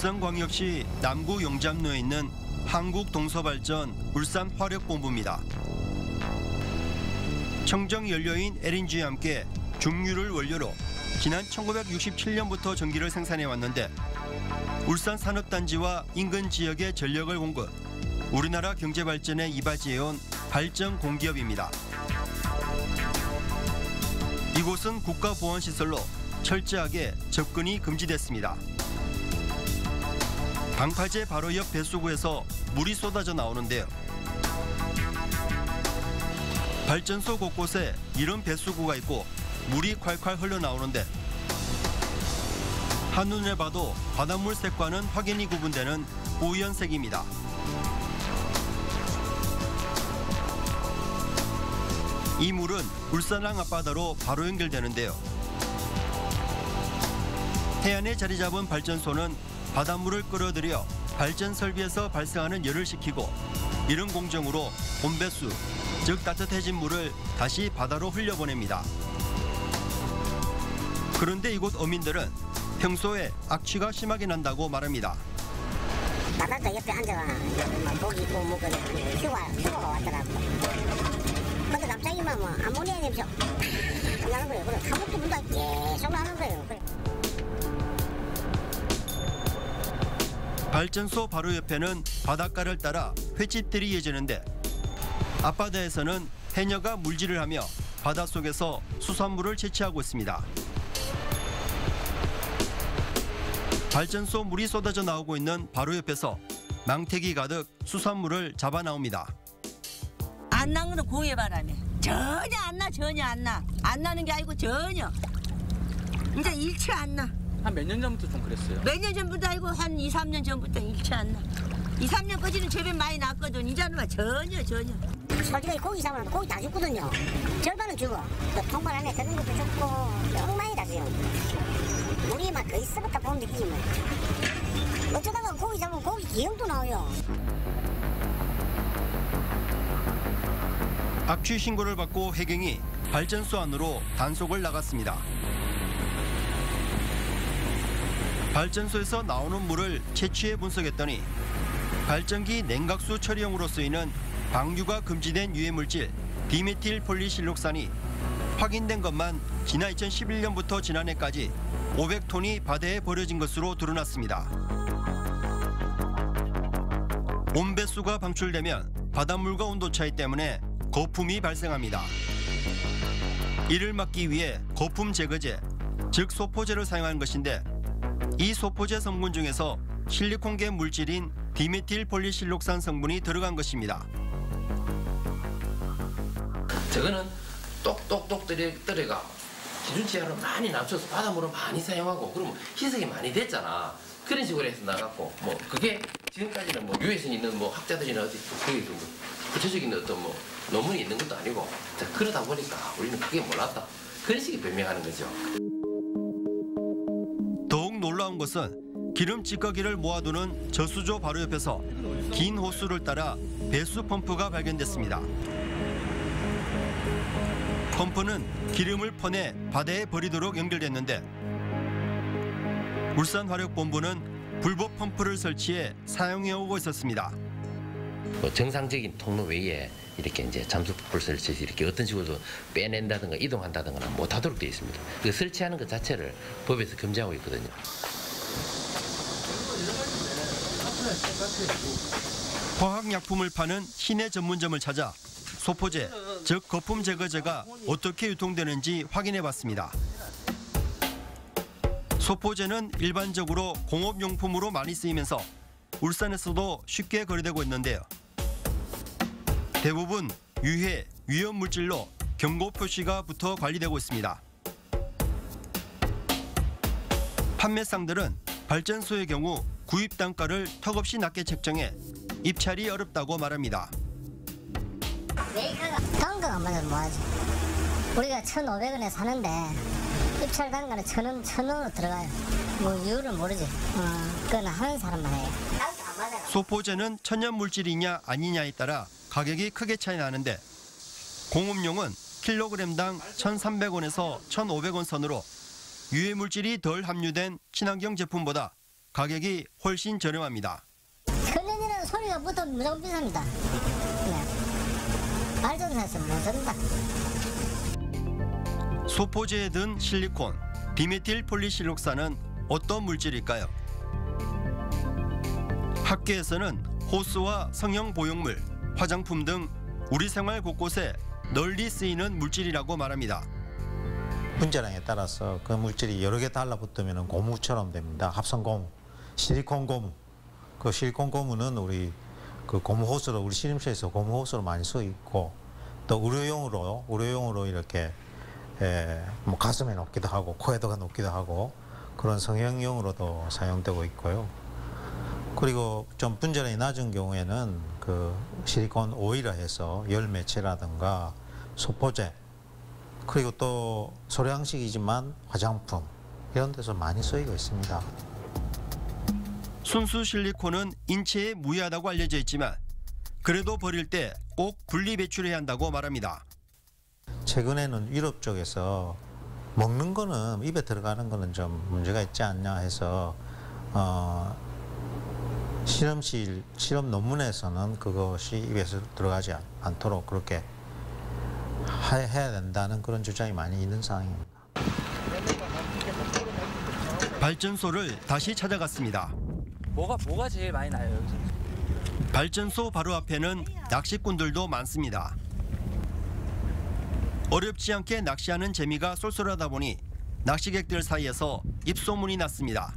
울산광역시 남구 용잡로에 있는 한국동서발전 울산화력본부입니다. 청정연료인 LNG와 함께 중유를 원료로 지난 1967년부터 전기를 생산해 왔는데 울산 산업단지와 인근 지역의 전력을 공급, 우리나라 경제 발전에 이바지해온 발전 공기업입니다. 이곳은 국가보안시설로 철저하게 접근이 금지됐습니다. 방파제 바로 옆 배수구에서 물이 쏟아져 나오는데요. 발전소 곳곳에 이런 배수구가 있고 물이 콸콸 흘러나오는데 한눈에 봐도 바닷물 색과는 확연히 구분되는 우연색입니다. 이 물은 울산항 앞바다로 바로 연결되는데요. 해안에 자리 잡은 발전소는 바닷물을 끌어들여 발전 설비에서 발생하는 열을 식히고 이런 공정으로 온배수, 즉 따뜻해진 물을 다시 바다로 흘려보냅니다. 그런데 이곳 어민들은 평소에 악취가 심하게 난다고 말합니다. 바닷가 옆에 앉아가 고기 구워 먹고 휴가가 왔더라고. 근데 갑자기 막 아모니아 냄새 나는 거예요. 그래 가목도 분다 계속 나는 거예요. 그래. 발전소 바로 옆에는 바닷가를 따라 횟집들이 이어지는데 앞바다에서는 해녀가 물질을 하며 바닷속에서 수산물을 채취하고 있습니다. 발전소 물이 쏟아져 나오고 있는 바로 옆에서 망태기 가득 수산물을 잡아 나옵니다. 안 난 거는 고해 바람에 전혀 안 나, 전혀 안 나. 안 나는 게 아니고 전혀. 이제 일체 안 나. 한 몇 년 전부터 좀 그랬어요? 몇 년 전부터 아니고 한 2, 3년 전부터 일체 안 나. 2, 3년까지는 제법 많이 났거든. 이제는 전혀. 솔직히 고기 사면 고기 다 죽거든요. 절반은 죽어. 통발 안에 드는 것도 죽고 너무 많이 나서요. 우리 막 거의 썩었다 보면 느끼지 뭐. 어쩌다가 고기 잡으면 고기 기형도 나와요. 악취 신고를 받고 해경이 발전소 안으로 단속을 나갔습니다. 발전소에서 나오는 물을 채취해 분석했더니 발전기 냉각수 처리용으로 쓰이는 방류가 금지된 유해물질 디메틸 폴리실록산이 확인된 것만 지난 2011년부터 지난해까지 500톤이 바다에 버려진 것으로 드러났습니다. 온배수가 방출되면 바닷물과 온도 차이 때문에 거품이 발생합니다. 이를 막기 위해 거품 제거제, 즉 소포제를 사용하는 것인데 이 소포제 성분 중에서 실리콘계 물질인 디메틸 폴리실록산 성분이 들어간 것입니다. 저거는 똑똑똑 떨어가 기준치하를 많이 낮춰서 바닷물을 많이 사용하고 그러면 희석이 많이 됐잖아. 그런 식으로 해서 나갔고 뭐 그게 지금까지는 뭐 유해성 있는 뭐 학자들이나 어디 거기서 뭐 구체적인 어떤 뭐 논문이 있는 것도 아니고 그러다 보니까 우리는 그게 몰랐다. 그런 식의 변명하는 거죠. 더욱 놀라운 것은 기름 찌꺼기를 모아두는 저수조 바로 옆에서 긴 호수를 따라 배수 펌프가 발견됐습니다. 펌프는 기름을 퍼내 바다에 버리도록 연결됐는데 울산화력본부는 불법 펌프를 설치해 사용해오고 있었습니다. 정상적인 통로 외에 이렇게 이제 잠수포를 설치해서 이렇게 어떤 식으로도 빼낸다든가 이동한다든가 못하도록 되어 있습니다. 그 설치하는 것 자체를 법에서 금지하고 있거든요. 화학약품을 파는 시내 전문점을 찾아 소포제, 즉 거품 제거제가 어떻게 유통되는지 확인해봤습니다. 소포제는 일반적으로 공업용품으로 많이 쓰이면서 울산에서도 쉽게 거래되고 있는데요. 대부분 유해, 위험물질로 경고 표시가 붙어 관리되고 있습니다. 판매상들은 발전소의 경우 구입 단가를 턱없이 낮게 책정해 입찰이 어렵다고 말합니다. 단가가 맞아서 뭐하지? 우리가 1,500원에 사는데 입찰 단가는 1,000원으로 들어가요. 뭐 이유를 모르지. 그건 하는 사람만 해요. 소포제는 천연물질이냐 아니냐에 따라 가격이 크게 차이 나는데 공업용은 킬로그램당 1,300원에서 1,500원 선으로 유해물질이 덜 함유된 친환경 제품보다 가격이 훨씬 저렴합니다. 천년이라는 소리가 무조건 비쌉니다. 네. 발전해서 못 쓴다. 소포제에 든 실리콘, 비메틸 폴리실록산은 어떤 물질일까요? 학계에서는 호스와 성형 보형물, 화장품 등 우리 생활 곳곳에 널리 쓰이는 물질이라고 말합니다. 분자량에 따라서 그 물질이 여러 개 달라붙으면 고무처럼 됩니다. 합성 고무, 실리콘 고무. 그 실리콘 고무는 우리 그 고무 호스로 우리 실험실에서 고무 호스로 많이 쓰고 있고 또 의료용으로 이렇게 뭐 가슴에 놓기도 하고 코에다가 놓기도 하고 그런 성형용으로도 사용되고 있고요. 그리고 좀 분자량이 낮은 경우에는 그 실리콘 오일을 해서 열 매체라든가 소포제 그리고 또 소량식이지만 화장품 이런 데서 많이 쓰이고 있습니다. 순수 실리콘은 인체에 무해하다고 알려져 있지만 그래도 버릴 때 꼭 분리 배출해야 한다고 말합니다. 최근에는 유럽 쪽에서 먹는 거는 입에 들어가는 거는 좀 문제가 있지 않냐 해서 실험 논문에서는 그것이 입에서 들어가지 않도록 그렇게 해야 된다는 그런 주장이 많이 있는 상황입니다. 발전소를 다시 찾아갔습니다. 뭐가 제일 많이 나요 여기서? 발전소 바로 앞에는 낚시꾼들도 많습니다. 어렵지 않게 낚시하는 재미가 쏠쏠하다 보니 낚시객들 사이에서 입소문이 났습니다.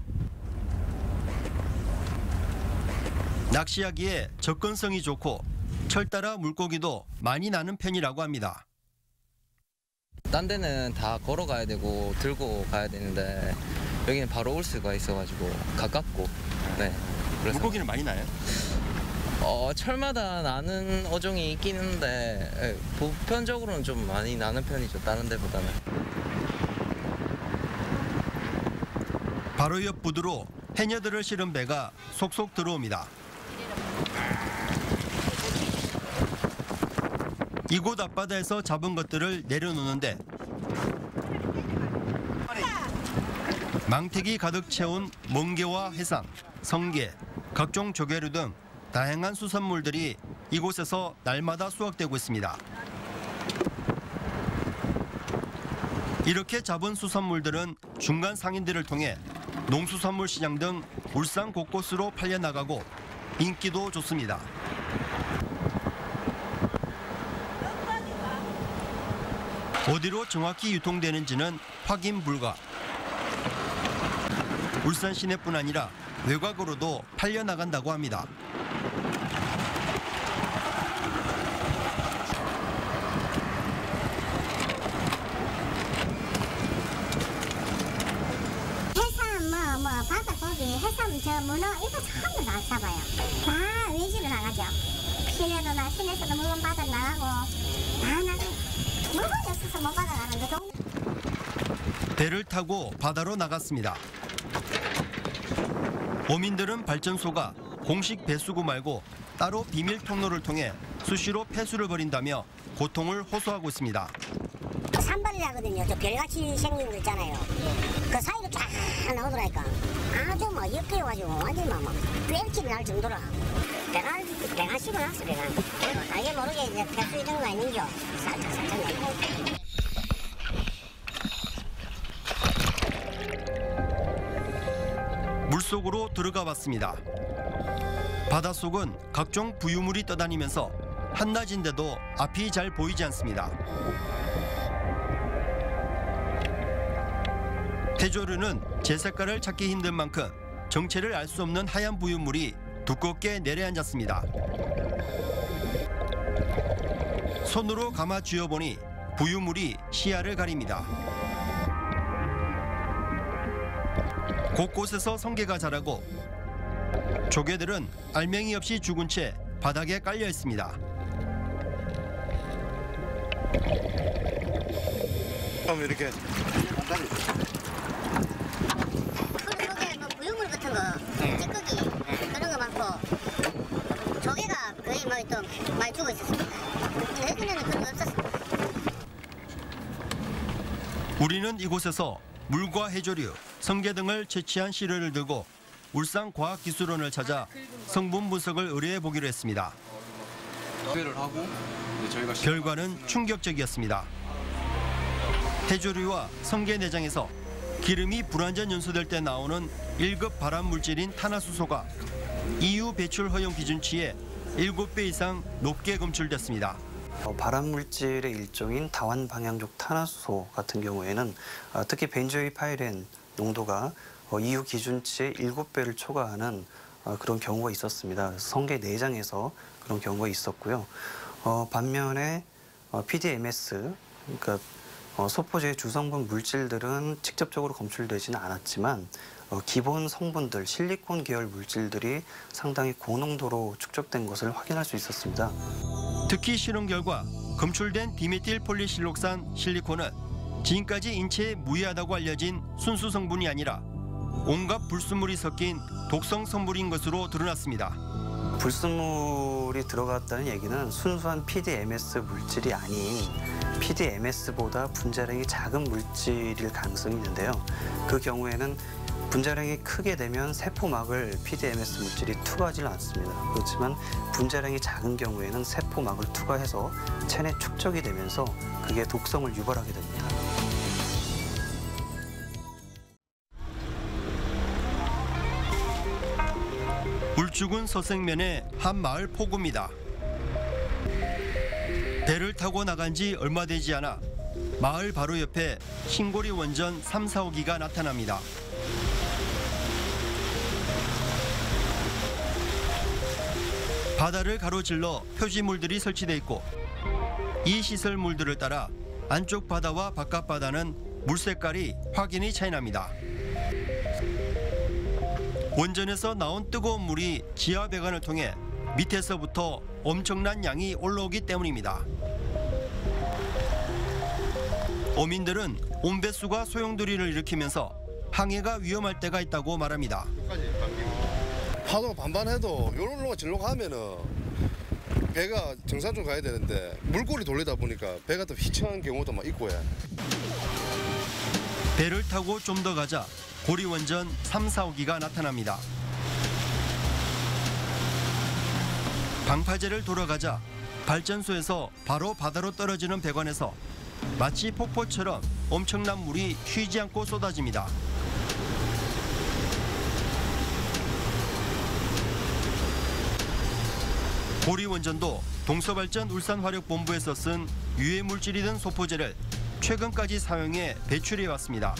낚시하기에 접근성이 좋고 철 따라 물고기도 많이 나는 편이라고 합니다. 딴 데는 다 걸어가야 되고 들고 가야 되는데 여기는 바로 올 수가 있어가지고 가깝고 네. 그래서 물고기는 많이 나요? 철마다 나는 어종이 있긴 한데 보편적으로는 좀 많이 나는 편이죠. 다른 데보다는. 바로 옆 부두로 해녀들을 실은 배가 속속 들어옵니다. 이곳 앞바다에서 잡은 것들을 내려놓는데 망태기 가득 채운 멍게와 해삼, 성게, 각종 조개류 등 다양한 수산물들이 이곳에서 날마다 수확되고 있습니다. 이렇게 잡은 수산물들은 중간 상인들을 통해 농수산물 시장 등 울산 곳곳으로 팔려나가고 인기도 좋습니다. 어디로 정확히 유통되는지는 확인 불가. 울산 시내뿐 아니라 외곽으로도 팔려나간다고 합니다. 해삼 바다 고기 해삼 저 문어 이거 전부 다 잡아요. 다 외지로 나가죠. 시내에서도 물건 받아 나가고 다 나가고 물건이 없어서 못 받아 나가는 거. 배를 타고 바다로 나갔습니다. 어민들은 발전소가 공식 배수구 말고 따로 비밀 통로를 통해 수시로 폐수를 벌인다며 고통을 호소하고 있습니다. 산발이라거든요. 저 별같이 생긴 거 있잖아요. 그 사이로 쫙 나오더라니까. 아주 막 엮여가지고 완전 막 뺄기를 날 정도로 배가 씹어 났어 배가. 알게 모르게 이제 폐수 이런 거가 있는겨. 살짝 내고. 물속으로 들어가 봤습니다. 바닷속은 각종 부유물이 떠다니면서 한낮인데도 앞이 잘 보이지 않습니다. 해조류는 제 색깔을 찾기 힘든 만큼 정체를 알 수 없는 하얀 부유물이 두껍게 내려앉았습니다. 손으로 감아 쥐어보니 부유물이 시야를 가립니다. 곳곳에서 성게가 자라고 조개들은 알맹이 없이 죽은 채 바닥에 깔려 있습니다. 그럼 이렇게 풀속에 뭐 부유물 같은 거, 찌꺼기 그런 거 많고 조개가 거의 또 많이 죽어 있었습니다. 예전에는 그런 거 없었어요. 우리는 이곳에서 물과 해조류, 성게 등을 채취한 시료를 들고 울산과학기술원을 찾아 성분 분석을 의뢰해 보기로 했습니다. 결과는 충격적이었습니다. 해조류와 성게 내장에서 기름이 불완전 연소될 때 나오는 1급 발암 물질인 탄화수소가 EU 배출 허용 기준치의 7배 이상 높게 검출됐습니다. 발암 물질의 일종인 다완방향족 탄화수소 같은 경우에는 특히 벤조이파이렌 농도가 EU 기준치의 7배를 초과하는 그런 경우가 있었습니다. 그래서 성게 내장에서 그런 경우가 있었고요. 반면에 PDMS, 그러니까 소포제의 주성분 물질들은 직접적으로 검출되지는 않았지만 기본 성분들, 실리콘 계열 물질들이 상당히 고농도로 축적된 것을 확인할 수 있었습니다. 특히 실험 결과 검출된 디메틸 폴리실록산 실리콘은 지금까지 인체에 무해하다고 알려진 순수 성분이 아니라 온갖 불순물이 섞인 독성 성분인 것으로 드러났습니다. 불순물이 들어갔다는 얘기는 순수한 PDMS 물질이 아닌 PDMS보다 분자량이 작은 물질일 가능성이 있는데요. 그 경우에는 분자량이 크게 되면 세포막을 PDMS 물질이 투과하지 않습니다. 그렇지만 분자량이 작은 경우에는 세포막을 투과해서 체내 축적이 되면서 그게 독성을 유발하게 됩니다. 울주군 서생면의 한 마을 포구입니다. 배를 타고 나간 지 얼마 되지 않아 마을 바로 옆에 흰고리 원전 3, 4호기가 나타납니다. 바다를 가로질러 표지물들이 설치돼 있고 이 시설물들을 따라 안쪽 바다와 바깥 바다는 물 색깔이 확연히 차이 납니다. 원전에서 나온 뜨거운 물이 지하 배관을 통해 밑에서부터 엄청난 양이 올라오기 때문입니다. 어민들은 온배수가 소용돌이를 일으키면서 항해가 위험할 때가 있다고 말합니다. 파도가 반반해도 요런 질로 가면은 배가 정상 쪽 가야 되는데 물꼬리 돌리다 보니까 배가 또 휘청한 경우도 막 있고 해. 배를 타고 좀 더 가자 고리원전 3, 4호기가 나타납니다. 방파제를 돌아가자 발전소에서 바로 바다로 떨어지는 배관에서 마치 폭포처럼 엄청난 물이 쉬지 않고 쏟아집니다. 고리원전도 동서발전 울산화력본부에서 쓴 유해물질이던 소포제를 최근까지 사용해 배출해왔습니다.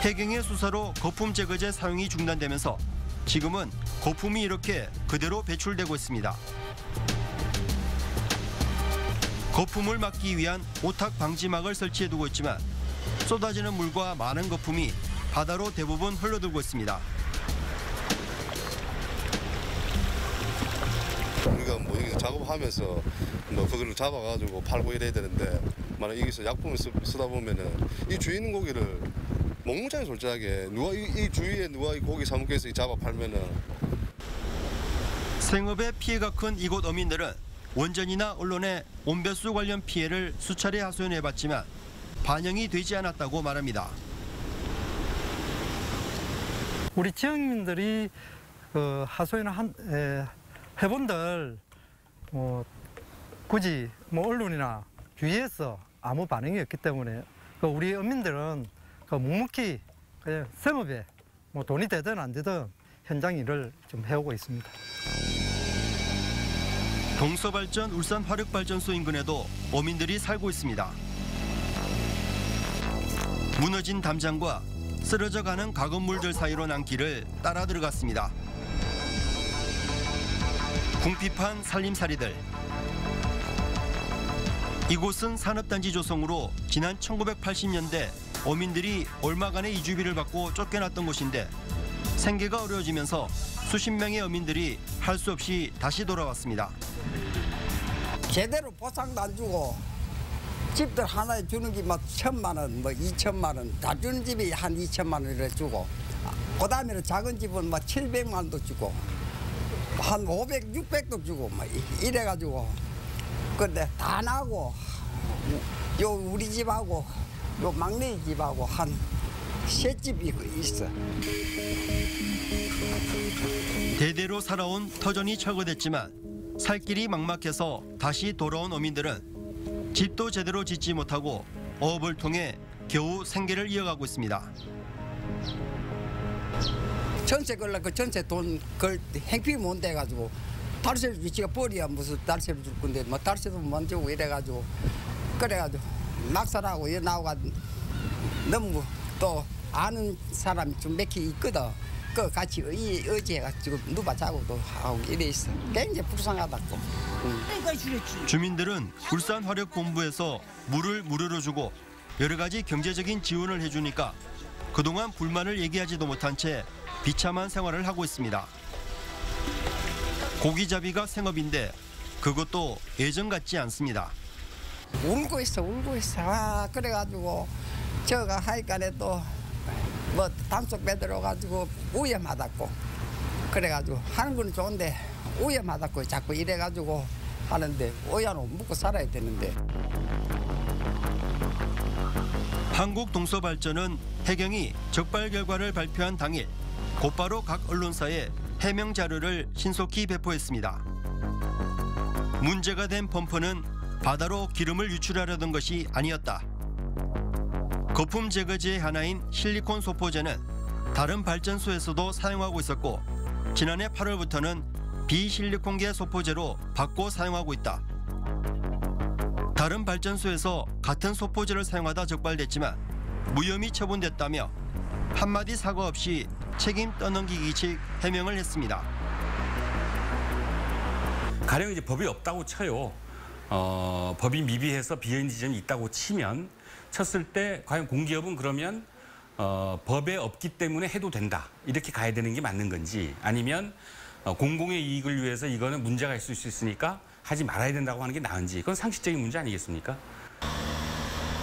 해경의 수사로 거품 제거제 사용이 중단되면서 지금은 거품이 이렇게 그대로 배출되고 있습니다. 거품을 막기 위한 오탁 방지막을 설치해두고 있지만 쏟아지는 물과 많은 거품이 바다로 대부분 흘러들고 있습니다. 우리가 뭐 여기서 작업하면서 뭐 그걸 잡아가지고 팔고 이래야 되는데 만약 여기서 약품을 쓰다 보면은 이 주위 있는 고기를 먹물장에 솔직하게 누가 이 주위에 누가 이 고기 사무께서 잡아 팔면은 생업에 피해가 큰 이곳 어민들은 원전이나 언론에 온배수 관련 피해를 수차례 하소연해봤지만 반영이 되지 않았다고 말합니다. 우리 지역민들이 하소연을 해본들 굳이 언론이나 주위에서 아무 반응이 없기 때문에 우리 어민들은 묵묵히 그냥 생업에 돈이 되든 안 되든 현장 일을 좀 해오고 있습니다. 동서발전 울산화력발전소 인근에도 어민들이 살고 있습니다. 무너진 담장과 쓰러져가는 가건물들 사이로 난 길을 따라 들어갔습니다. 궁핍한 살림살이들. 이곳은 산업단지 조성으로 지난 1980년대 어민들이 얼마간의 이주비를 받고 쫓겨났던 곳인데 생계가 어려워지면서 수십 명의 어민들이 할 수 없이 다시 돌아왔습니다. 제대로 보상도 안 주고 집들 하나에 주는 게 막 1,000만 원, 2천만 원, 다 주는 집이 한 2천만 원 이래 주고 그다음에는 작은 집은 700만 원도 주고 한 500, 600도 주고 이래가지고 근데 다 나고 요 우리 집하고 요 막내 집하고 한 셋집이 있어. 대대로 살아온 터전이 철거됐지만 살 길이 막막해서 다시 돌아온 어민들은 집도 제대로 짓지 못하고 어업을 통해 겨우 생계를 이어가고 있습니다. 전세 걸라 그 전세 돈 걸 행피 못 돼가지고 달세를 위치가 버려야 무슨 달세를 줄 건데 뭐 달세도 못 주고 이래가지고 그래가지고 낙살하고 이 나오가 너무 또 아는 사람이 좀 몇 개 있거든. 그 같이 의지해가지고 누가 자고도 하고 이래 있어. 굉장히 불쌍하다고. 주민들은 울산화력본부에서 물을 무료로 주고 여러 가지 경제적인 지원을 해주니까 그동안 불만을 얘기하지도 못한 채 비참한 생활을 하고 있습니다. 고기잡이가 생업인데 그것도 예전 같지 않습니다. 울고 있어. 아 그래가지고 저가 하여간에 또 뭐 단속 빼들어가지고 위험하다고 그래가지고 하는 건 좋은데 위험하다고 자꾸 이래가지고 하는데 오야는 먹고 살아야 되는데. 한국동서발전은 해경이 적발 결과를 발표한 당일 곧바로 각 언론사에 해명 자료를 신속히 배포했습니다. 문제가 된 펌프는 바다로 기름을 유출하려던 것이 아니었다. 거품 제거제의 하나인 실리콘 소포제는 다른 발전소에서도 사용하고 있었고 지난해 8월부터는 비실리콘계 소포제로 바꿔 사용하고 있다. 다른 발전소에서 같은 소포제를 사용하다 적발됐지만 무혐의 처분됐다며 한마디 사과 없이 책임 떠넘기기식 해명을 했습니다. 가령 이제 법이 없다고 쳐요. 법이 미비해서 비어있는 지점이 있다고 쳤을 때 과연 공기업은 그러면 법에 없기 때문에 해도 된다 이렇게 가야 되는 게 맞는 건지 아니면 공공의 이익을 위해서 이거는 문제가 있을 수 있으니까 하지 말아야 된다고 하는 게 나은지 그건 상식적인 문제 아니겠습니까?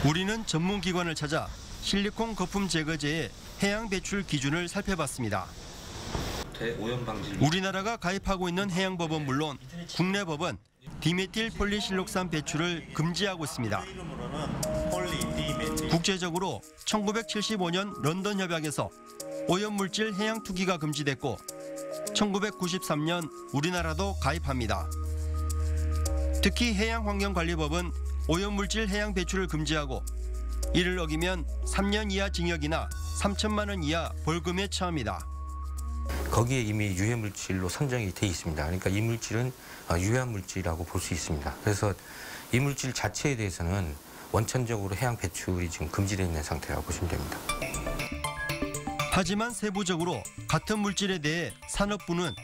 우리는 전문기관을 찾아 실리콘 거품 제거제의 해양 배출 기준을 살펴봤습니다. 우리나라가 가입하고 있는 해양법은 물론 국내 법은 디메틸 폴리실록산 배출을 금지하고 있습니다. 국제적으로 1975년 런던 협약에서 오염물질 해양 투기가 금지됐고 1993년 우리나라도 가입합니다. 특히 해양환경관리법은 오염물질 해양 배출을 금지하고 이를 어기면 3년 이하 징역이나 3천만 원 이하 벌금에 처합니다. 거기에 이미 유해물질로 선정이 돼 있습니다. 그러니까 이 물질은 유해물질이라고 볼 수 있습니다. 그래서 이 물질 자체에 대해서는 원천적으로 해양 배출이 지금 금지되어 있는 상태라고 보시면 됩니다. 하지만 세부적으로 같은 물질에 대해 산업부는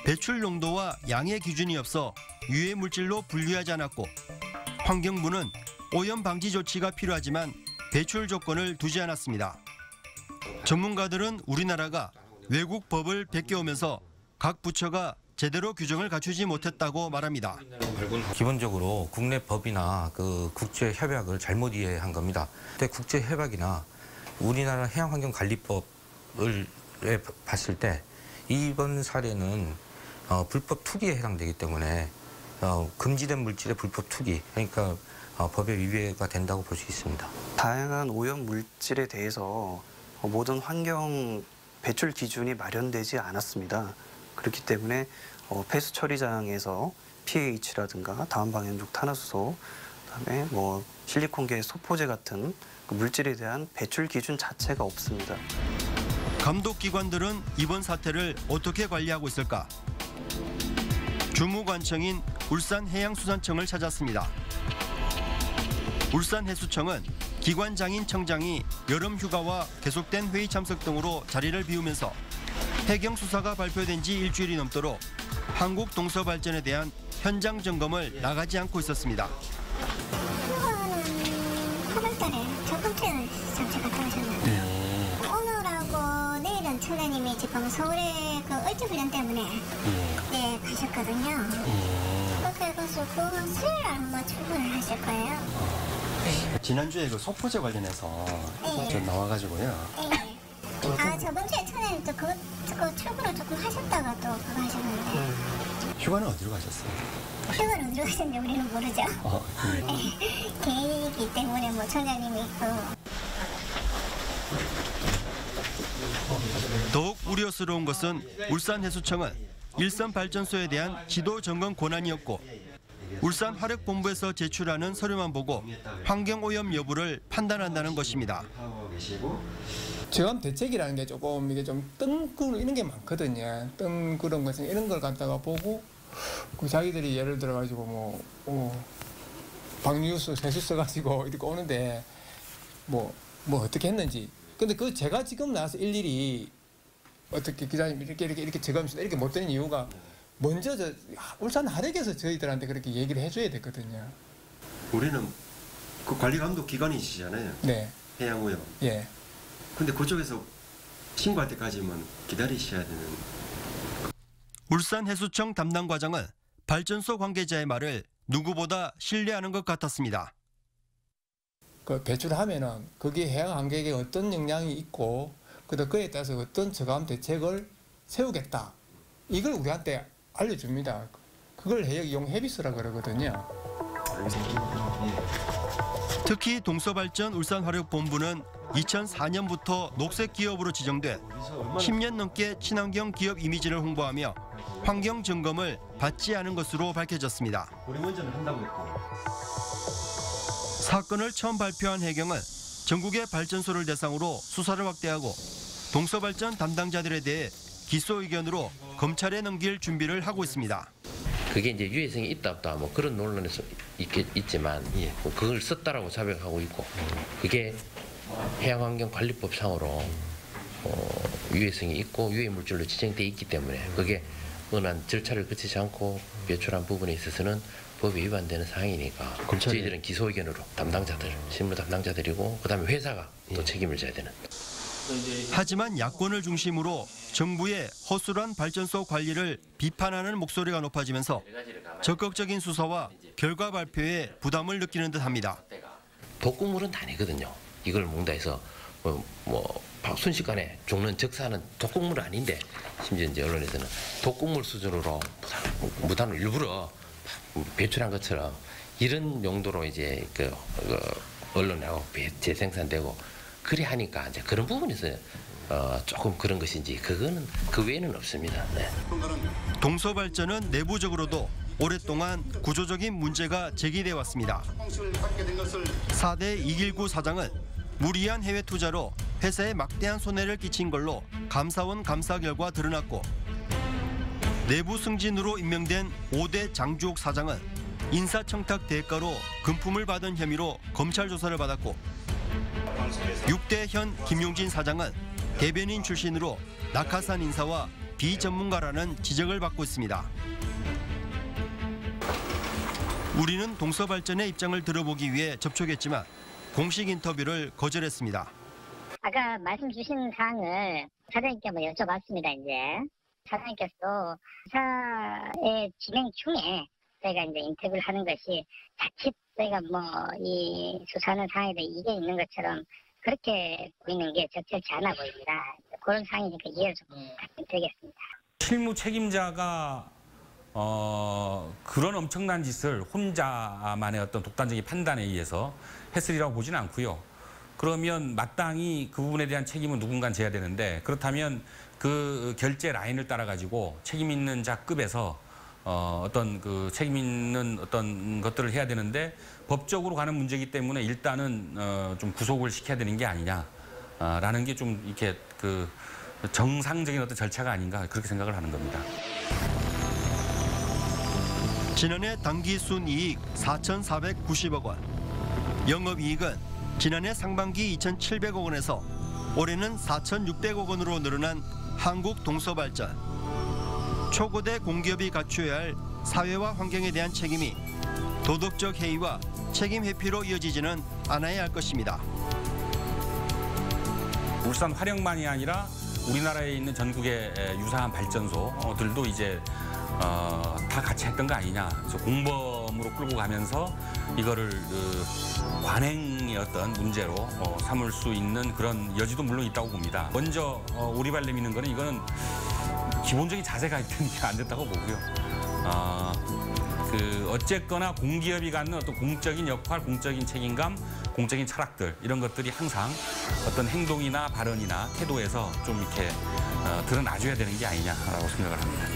배출 농도와 양의 기준이 없어 유해물질로 분류하지 않았고 환경부는 오염 방지 조치가 필요하지만 배출 조건을 두지 않았습니다. 전문가들은 우리나라가 외국 법을 베껴오면서 각 부처가 제대로 규정을 갖추지 못했다고 말합니다. 기본적으로 국내 법이나 그 국제 협약을 잘못 이해한 겁니다. 근데 국제 협약이나 우리나라 해양환경관리법을 봤을 때 이번 사례는 불법 투기에 해당되기 때문에 금지된 물질의 불법 투기, 그러니까 법에 위배가 된다고 볼 수 있습니다. 다양한 오염 물질에 대해서 모든 환경 배출 기준이 마련되지 않았습니다. 그렇기 때문에 폐수 처리장에서 pH라든가 다원방향족 탄화수소, 그다음에 뭐 실리콘계 소포제 같은 그 물질에 대한 배출 기준 자체가 없습니다. 감독기관들은 이번 사태를 어떻게 관리하고 있을까? 주무관청인 울산해양수산청을 찾았습니다. 울산해수청은 기관장인 청장이 여름 휴가와 계속된 회의 참석 등으로 자리를 비우면서 해경 수사가 발표된 지 일주일이 넘도록 한국동서발전에 대한 현장 점검을 나가지 않고 있었습니다. 휴가는 8월달에 첫 번째 잠시 갔다 오셨는데 오늘하고 내일은 청장님이 지금 서울에 그 을지훈련 때문에 그때 가셨거든요. 그렇게 해서 수요일에 아마 출근을 하실 거예요. 지난주에 그 소포제 관련해서 좀 나와가지고요. 네. 아 저번 주에 청장님 또 그거 출근을 조금 하셨다가 또 그거 하셨는데. 휴가는 어디로 가셨어요? 휴가는 어디로 가셨는지 우리는 모르죠. 네. 개인이기 때문에 뭐 청장님이 있고. 더욱 우려스러운 것은 울산해수청은 일선발전소에 대한 지도 점검 권한이었고 울산화력본부에서 제출하는 서류만 보고 환경오염 여부를 판단한다는 것입니다. 저감 대책이라는 게 조금 이게 좀 뜬구름 이런 게 많거든요. 뜬구름 것은 이런 걸 갖다가 보고 그 자기들이 예를 들어 가지고 방류수 세수 써가지고 이렇게 오는데 뭐 어떻게 했는지. 근데 그 제가 지금 나와서 일일이 어떻게 기자님 이렇게 저감수 이렇게 못 되는 이유가 먼저 울산 하력에서 저희들한테 그렇게 얘기를 해줘야 되거든요. 우리는 그 관리 감독 기관이시잖아요. 네. 해양오염. 예. 근데 그쪽에서 신고할 때까지만 기다리셔야 되는. 울산해수청 담당 과장은 발전소 관계자의 말을 누구보다 신뢰하는 것 같았습니다. 그 배출하면은 거기에 해양 환경에 어떤 영향이 있고 그에 따라서 어떤 저감 대책을 세우겠다. 이걸 우리한테 알려줍니다. 그걸 해역 해비스라고 그러거든요. 특히 동서발전 울산화력본부는 2004년부터 녹색 기업으로 지정돼 10년 넘게 친환경 기업 이미지를 홍보하며 환경 점검을 받지 않은 것으로 밝혀졌습니다. 우리 먼저는 한다고 했고. 사건을 처음 발표한 해경은 전국의 발전소를 대상으로 수사를 확대하고 동서발전 담당자들에 대해 기소 의견으로 검찰에 넘길 준비를 하고 있습니다. 그게 이제 유해성이 있다 없다 뭐 그런 논란이 있지만 뭐 그걸 썼다라고 자백하고 있고 그게 해양환경관리법상으로 유해성이 있고 유해 물질로 지정돼 있기 때문에 그게 은한 절차를 거치지 않고 배출한 부분에 있어서는 법에 위반되는 사항이니까 저희들은 기소 의견으로 담당자들, 실무 담당자들이고 그다음에 회사가 또 책임을 져야 되는. 하지만 야권을 중심으로 정부의 허술한 발전소 관리를 비판하는 목소리가 높아지면서 적극적인 수사와 결과 발표에 부담을 느끼는 듯합니다. 독극물은 아니거든요. 이걸 먹는다 해서 순식간에 죽는 적사는 독극물은 아닌데 심지어 이제 언론에서는 독극물 수준으로 무단으로 일부러 배출한 것처럼 이런 용도로 이제 언론하고 재생산되고 그래 하니까 이제 그런 부분에서 조금 그런 것인지 그거는 그 외에는 없습니다. 네. 동서발전은 내부적으로도 오랫동안 구조적인 문제가 제기돼 왔습니다. 4대 이길구 사장은 무리한 해외 투자로 회사에 막대한 손해를 끼친 걸로 감사원 감사 결과 드러났고 내부 승진으로 임명된 5대 장주옥 사장은 인사청탁 대가로 금품을 받은 혐의로 검찰 조사를 받았고 6대 현 김용진 사장은 대변인 출신으로 낙하산 인사와 비전문가라는 지적을 받고 있습니다. 우리는 동서발전의 입장을 들어보기 위해 접촉했지만 공식 인터뷰를 거절했습니다. 아까 말씀 주신 사항을 사장님께 한번 여쭤봤습니다. 이제 사장님께서도 사의 진행 중에 저희가 이제 인터뷰를 하는 것이 자칫 저희가 이 수사하는 상황에도 이게 있는 것처럼 그렇게 보이는 게 적절치 않아 보입니다. 그런 상황이니까 이해를 좀 부탁드리겠습니다. 실무 책임자가 그런 엄청난 짓을 혼자만의 어떤 독단적인 판단에 의해서 했으리라고 보지는 않고요. 그러면 마땅히 그 부분에 대한 책임은 누군가 져야 되는데 그렇다면 그 결제 라인을 따라 가지고 책임 있는 자 급에서 어떤 그 책임 있는 어떤 것들을 해야 되는데 법적으로 가는 문제이기 때문에 일단은 좀 구속을 시켜야 되는 게 아니냐라는 게 좀 이렇게 그 정상적인 어떤 절차가 아닌가 그렇게 생각을 하는 겁니다. 지난해 당기 순이익 4,490억 원, 영업이익은 지난해 상반기 2,700억 원에서 올해는 4,600억 원으로 늘어난 한국동서발전. 초거대 공기업이 갖춰야 할 사회와 환경에 대한 책임이 도덕적 해이와 책임 회피로 이어지지는 않아야 할 것입니다. 울산 화력만이 아니라 우리나라에 있는 전국의 유사한 발전소들도 이제 다 같이 했던 거 아니냐. 그래서 공범으로 끌고 가면서 이거를 관행의 어떤 문제로 삼을 수 있는 그런 여지도 물론 있다고 봅니다. 먼저 오리발 내미는 거는 이거는 기본적인 자세가 있는 게 안 됐다고 보고요. 그 어쨌거나 공기업이 갖는 어떤 공적인 역할, 공적인 책임감, 공적인 철학들 이런 것들이 항상 어떤 행동이나 발언이나 태도에서 좀 이렇게 드러나줘야 되는 게 아니냐라고 생각을 합니다.